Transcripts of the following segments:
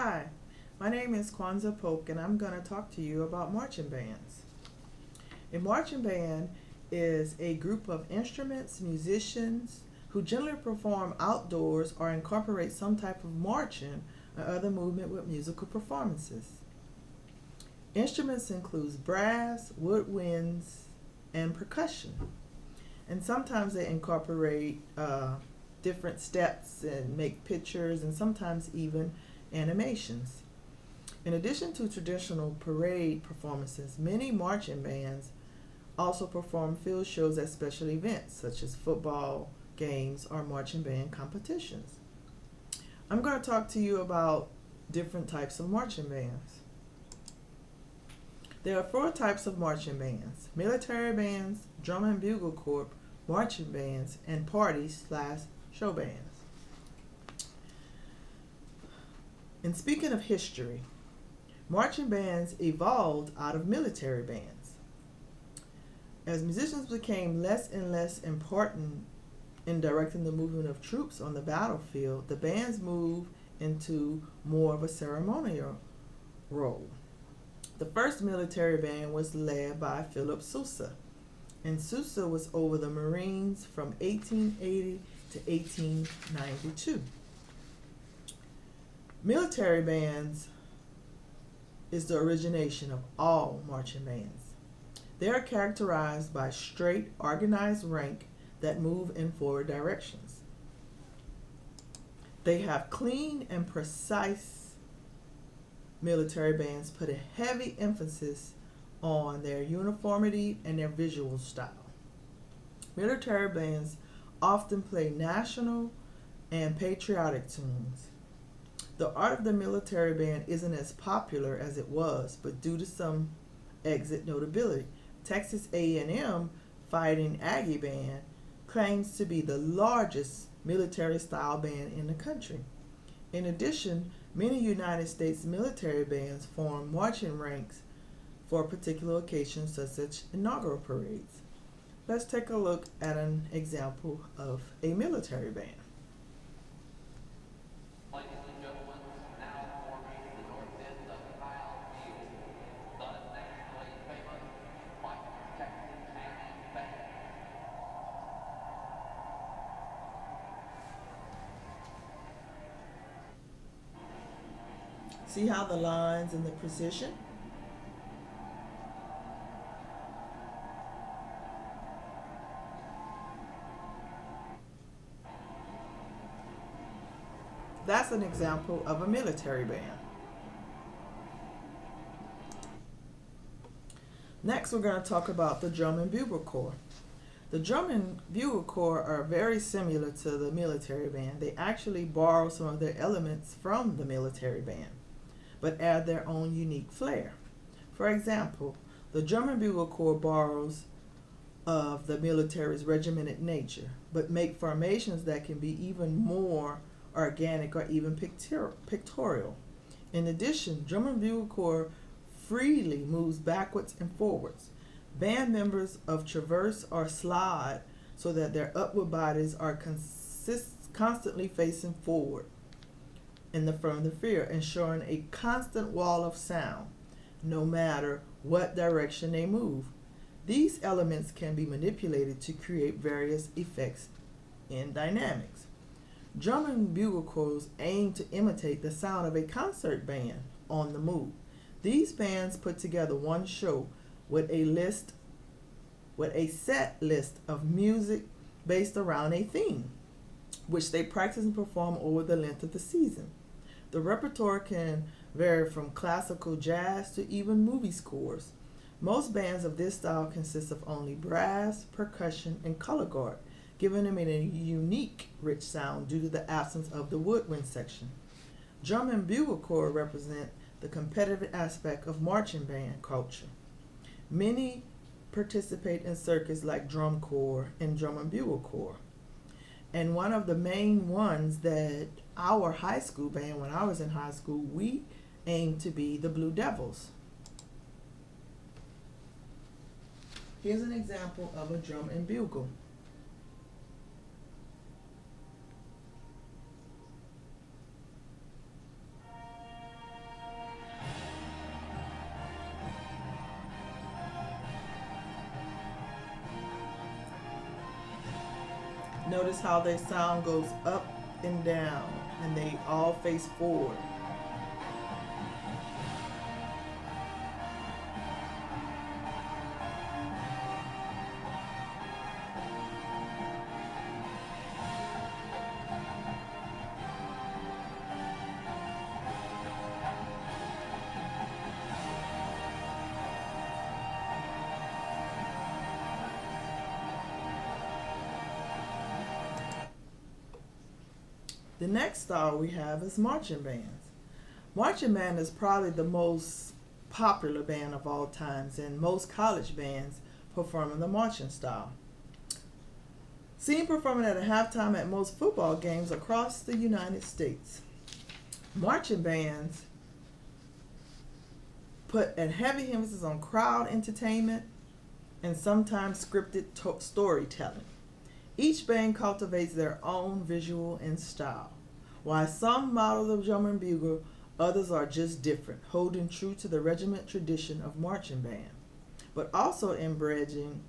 Hi, my name is Kwanzaa Polk, and I'm going to talk to you about marching bands. A marching band is a group of instruments, musicians who generally perform outdoors or incorporate some type of marching or other movement with musical performances. Instruments include brass, woodwinds, and percussion, and sometimes they incorporate different steps and make pictures and sometimes even animations. In addition to traditional parade performances, many marching bands also perform field shows at special events such as football games or marching band competitions. I'm going to talk to you about different types of marching bands. There are four types of marching bands: military bands, drum and bugle corps, marching bands, and party/show bands. And speaking of history, marching bands evolved out of military bands. As musicians became less and less important in directing the movement of troops on the battlefield, the bands moved into more of a ceremonial role. The first military band was led by Philip Sousa, and Sousa was over the Marines from 1880 to 1892. Military bands is the origination of all marching bands. They are characterized by straight, organized rank that move in forward directions. They have clean and precise. Military bands put a heavy emphasis on their uniformity and their visual style. Military bands often play national and patriotic tunes. The art of the military band isn't as popular as it was, but due to some exit notability, Texas A&M Fighting Aggie Band claims to be the largest military-style band in the country. In addition, many United States military bands form marching ranks for particular occasions such as inaugural parades. Let's take a look at an example of a military band. Ladies and gentlemen, now forming the north end of Kyle Field, the nationally famous White Texas A&M Band. See how the lines and the precision? That's an example of a military band. Next, we're going to talk about the drum and bugle corps. The drum and bugle corps are very similar to the military band. They actually borrow some of their elements from the military band, but add their own unique flair. For example, the drum and bugle corps borrows of the military's regimented nature, but make formations that can be even more organic or even pictorial. In addition, drum and bugle corps freely moves backwards and forwards. Band members of traverse or slide so that their upward bodies are constantly facing forward in the front of the figure, ensuring a constant wall of sound, no matter what direction they move. These elements can be manipulated to create various effects in dynamics. Drum and bugle corps aim to imitate the sound of a concert band on the move. These bands put together one show with a set list of music based around a theme, which they practice and perform over the length of the season. The repertoire can vary from classical jazz to even movie scores. Most bands of this style consist of only brass, percussion, and color guard, giving them a unique, rich sound due to the absence of the woodwind section. Drum and bugle corps represent the competitive aspect of marching band culture. Many participate in circuits like drum corps and drum and bugle corps. And one of the main ones that our high school band, when I was in high school, we aimed to be the Blue Devils. Here's an example of a drum and bugle. Notice how their sound goes up and down, and they all face forward. The next style we have is marching bands. Marching band is probably the most popular band of all times, and most college bands perform in the marching style. Seen performing at a halftime at most football games across the United States. Marching bands put a heavy emphasis on crowd entertainment and sometimes scripted storytelling. Each band cultivates their own visual and style. While some model the drum and bugle, others are just different, holding true to the regiment tradition of marching band, but also embracing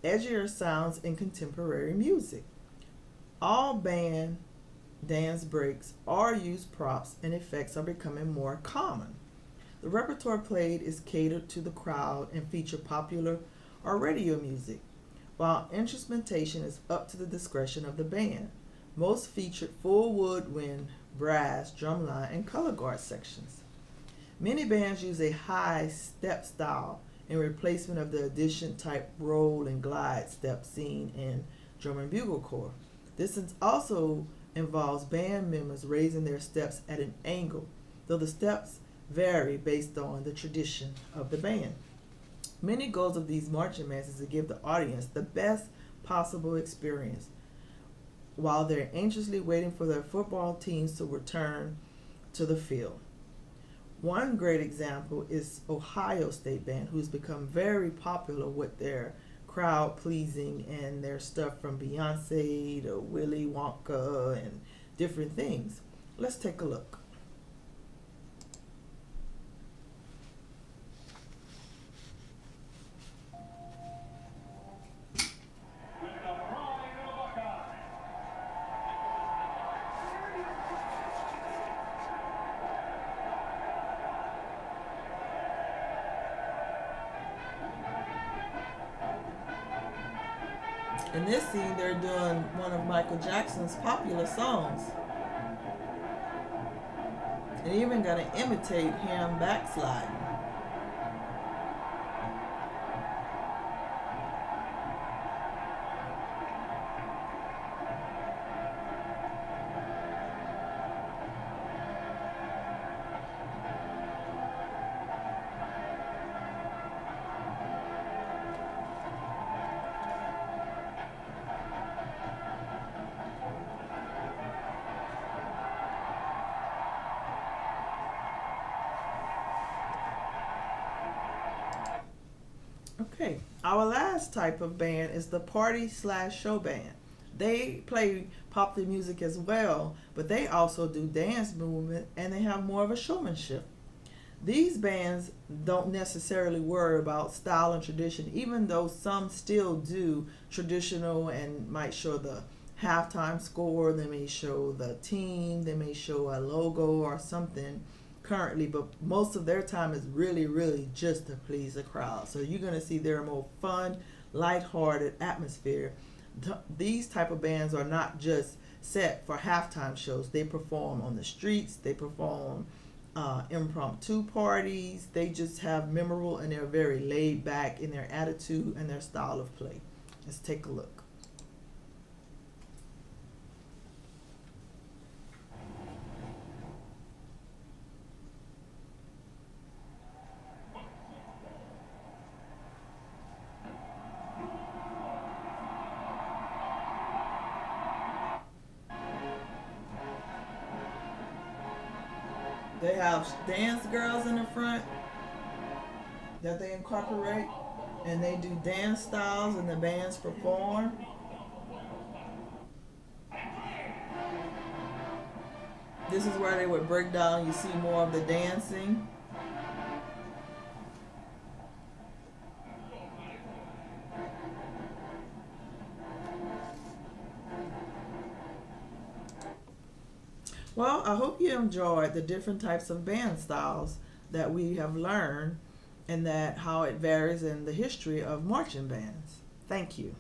edgier sounds in contemporary music. All band dance breaks or use props and effects are becoming more common. The repertoire played is catered to the crowd and feature popular or radio music, while instrumentation is up to the discretion of the band. Most featured full woodwind, brass, drumline, and color guard sections. Many bands use a high step style in replacement of the addition type roll and glide step seen in drum and bugle corps. This also involves band members raising their steps at an angle, though the steps vary based on the tradition of the band. Many goals of these marching bands is to give the audience the best possible experience while they're anxiously waiting for their football teams to return to the field. One great example is Ohio State Band, who's become very popular with their crowd pleasing and their stuff from Beyonce to Willy Wonka and different things. Let's take a look. In this scene, they're doing one of Michael Jackson's popular songs. And even got to imitate him backsliding. Okay, our last type of band is the party/show band. They play popular music as well, but they also do dance movement and they have more of a showmanship. These bands don't necessarily worry about style and tradition, even though some still do traditional and might show the halftime score, they may show the team, they may show a logo or something currently, but most of their time is really just to please the crowd. So you're going to see their more fun, lighthearted atmosphere. These type of bands are not just set for halftime shows. They perform on the streets, they perform impromptu parties. They just have memorable and they're very laid back in their attitude and their style of play. Let's take a look. They have dance girls in the front that they incorporate, and they do dance styles and the bands perform. This is where they would break down, you see more of the dancing. Well, I hope you enjoyed the different types of band styles that we have learned and that how it varies in the history of marching bands. Thank you.